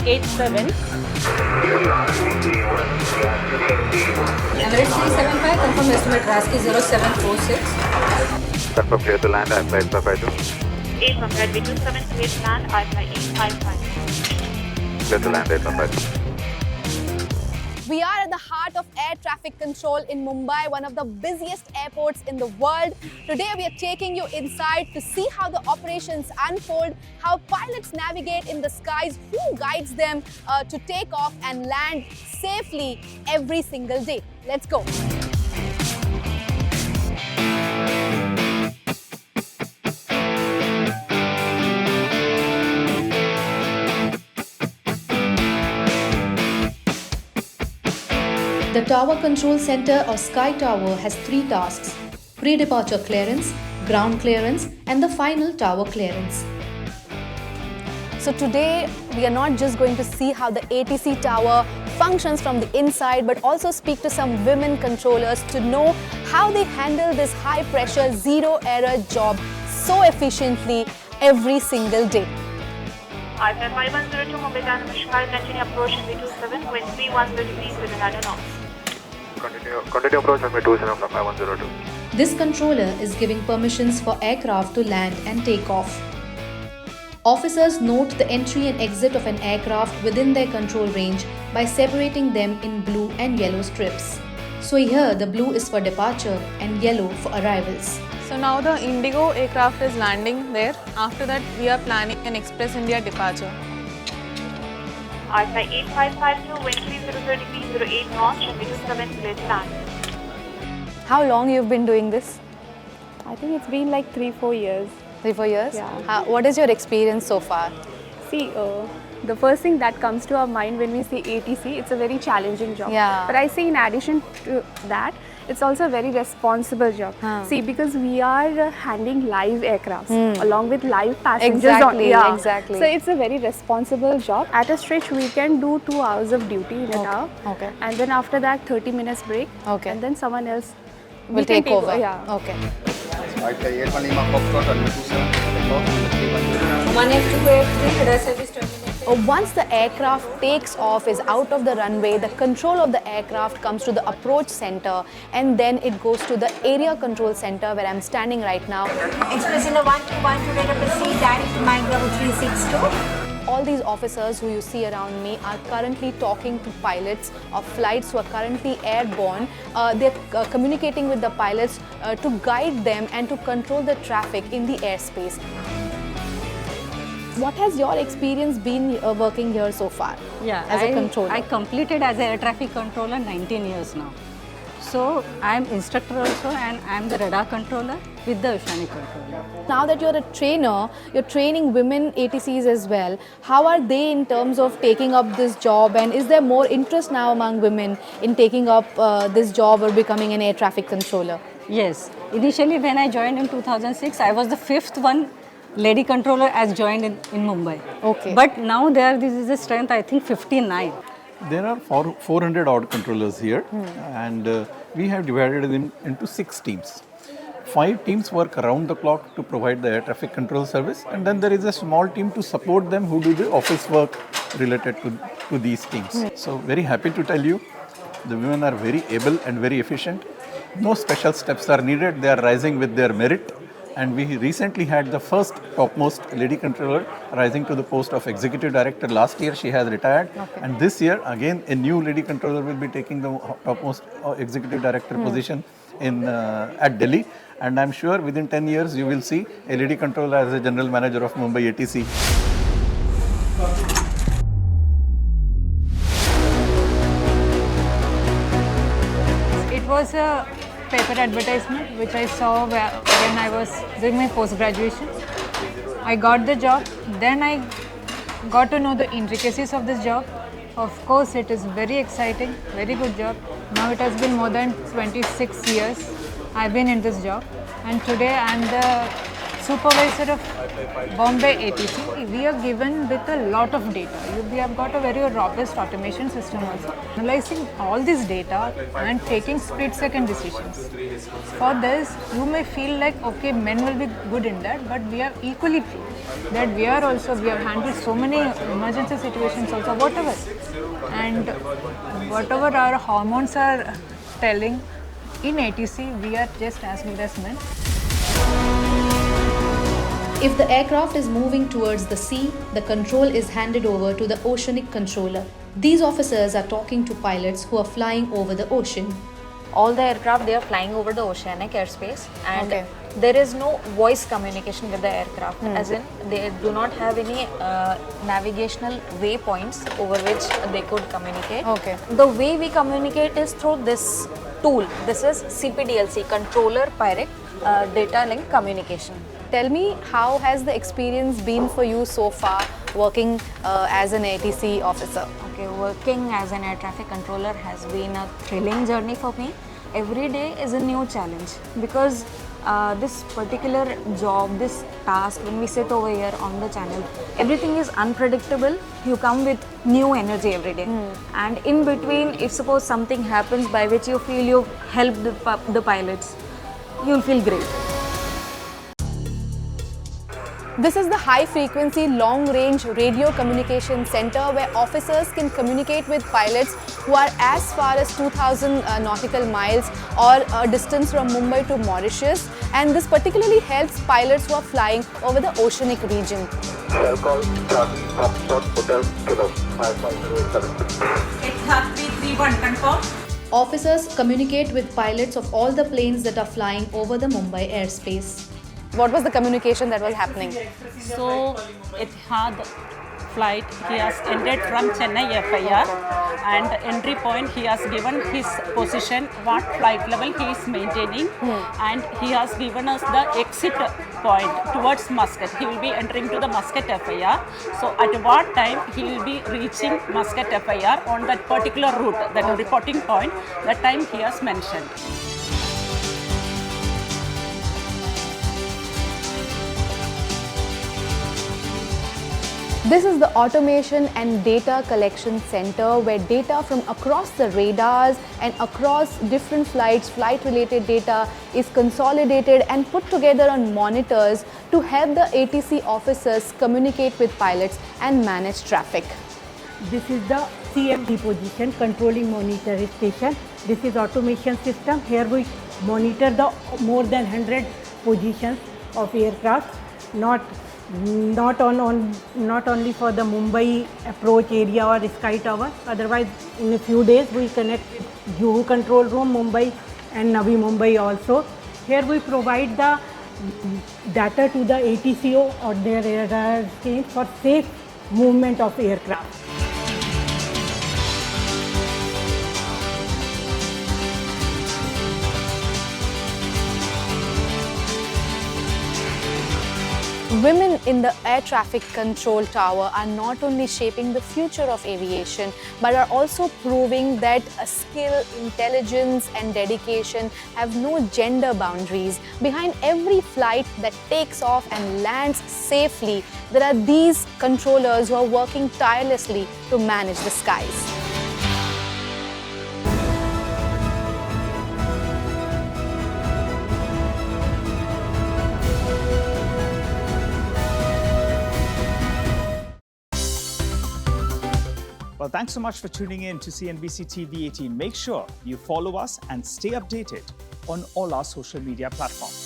87. Emirates 375, confirm estimate RASKI 0746. Confirm clear to land, I'm flight 552. 8 Mumbai, 278 land, I-Fly 855. Clear to land, 855. We are at the heart of air traffic control in Mumbai, one of the busiest airports in the world. Today we are taking you inside to see how the operations unfold, how pilots navigate in the skies, who guides them to take off and land safely every single day. Let's go. The Tower Control Center or Sky Tower has 3 tasks: pre-departure clearance, ground clearance and the final tower clearance. So today we are not just going to see how the ATC tower functions from the inside, but also speak to some women controllers to know how they handle this high pressure, zero error job so efficiently every single day. I-Fly 5102 Mumbai Namaskar, continue approach runway 27, wind 3130 degrees with another north. Continue approach runway 27 from 5102. This controller is giving permissions for aircraft to land and take off. Officers note the entry and exit of an aircraft within their control range by separating them in blue and yellow strips. So here the blue is for departure and yellow for arrivals. So now the Indigo aircraft is landing there. After that, we are planning an Express India departure. I-Fly 8552, wind 3030 degrees 08 knots, runway 27, clear to land. How long you've been doing this? I think it's been like 3-4 years. 3-4 years? Yeah. What is your experience so far? See, the first thing that comes to our mind when we see ATC, it's a very challenging job. Yeah. But I say in addition to that, it's also a very responsible job. See, because we are handling live aircrafts along with live passengers. Exactly, on, exactly. So it's a very responsible job. At a stretch, we can do 2 hours of duty in a tower. Okay. And then after that, 30 minutes break. Okay. And then someone else Will take over. Yeah. Okay. I-Fly 81 Lima Foxtrot, runway 27, takeoff, 310. 1F283, radar service terminated. Once the aircraft takes off, is out of the runway, the control of the aircraft comes to the approach center and then it goes to the area control center where I'm standing right now. Express in the 1212 radar proceed direct to Mike Bravo 362. All these officers who you see around me are currently talking to pilots of flights who are currently airborne. They're communicating with the pilots to guide them and to control the traffic in the airspace. What has your experience been working here so far as a controller? I completed as an air traffic controller 19 years now. So I am instructor also and I am the radar controller with the oceanic controller. Now that you're a trainer, you're training women ATCs as well. How are they in terms of taking up this job, and is there more interest now among women in taking up this job or becoming an air traffic controller? Yes, initially when I joined in 2006, I was the 5th one lady controller as joined in Mumbai. Okay. But now this is the strength, I think 59. There are 400 odd controllers here, and we have divided them into 6 teams. 5 teams work around the clock to provide the air traffic control service, and then there is a small team to support them who do the office work related to these teams. So very happy to tell you, the women are very able and very efficient. No special steps are needed, they are rising with their merit. And we recently had the first topmost lady controller rising to the post of executive director. Last year she has retired, and this year again a new lady controller will be taking the topmost executive director position at Delhi. And I'm sure within 10 years you will see a lady controller as a general manager of Mumbai ATC. It was a paper advertisement which I saw when I was doing my post-graduation. I got the job, then I got to know the intricacies of this job. Of course, it is very exciting, very good job. Now it has been more than 26 years I've been in this job, and today I'm the supervisor of Bombay ATC, we are given with a lot of data. We have got a very robust automation system also. Analyzing all this data and taking split-second decisions. For this, you may feel like, okay, men will be good in that, but we are equally true that we have handled so many emergency situations also, whatever. And whatever our hormones are telling, in ATC, we are just as good as men. If the aircraft is moving towards the sea, the control is handed over to the oceanic controller. These officers are talking to pilots who are flying over the ocean. All the aircraft, they are flying over the oceanic airspace, and there is no voice communication with the aircraft, as in they do not have any navigational waypoints over which they could communicate. The way we communicate is through this tool. This is CPDLC, Controller Pirate Data Link Communication. Tell me, how has the experience been for you so far working as an ATC officer? Okay, working as an air traffic controller has been a thrilling journey for me. Every day is a new challenge because this particular job, this task, when we sit over here on the channel, everything is unpredictable. You come with new energy every day. And in between, if suppose something happens by which you feel you've helped the pilots, you'll feel great. This is the High Frequency Long Range Radio Communication Center where officers can communicate with pilots who are as far as 2000 nautical miles or a distance from Mumbai to Mauritius, and this particularly helps pilots who are flying over the oceanic region. Call Charlie Foxtrot Hotel Kilo 5507. It's 331, confirm. Officers communicate with pilots of all the planes that are flying over the Mumbai airspace. What was the communication that was happening? So, Etihad flight, he has ended from Chennai FIR, and entry point he has given his position, what flight level he is maintaining, and he has given us the exit point towards Muscat. He will be entering to the Muscat FIR. So at what time he will be reaching Muscat FIR on that particular route, that reporting point, that time he has mentioned. This is the Automation and Data Collection Center where data from across the radars and across different flights, flight-related data is consolidated and put together on monitors to help the ATC officers communicate with pilots and manage traffic. This is the CMD position, controlling monitor station. This is automation system. Here we monitor the more than 100 positions of aircraft, not only for the Mumbai approach area or Sky Tower. Otherwise, in a few days we connect with Juhu Control Room, Mumbai and Navi Mumbai also. Here we provide the data to the ATCO or their radar screens for safe movement of aircraft. Women in the air traffic control tower are not only shaping the future of aviation, but are also proving that skill, intelligence and dedication have no gender boundaries. Behind every flight that takes off and lands safely, there are these controllers who are working tirelessly to manage the skies. Well, thanks so much for tuning in to CNBC-TV18. Make sure you follow us and stay updated on all our social media platforms.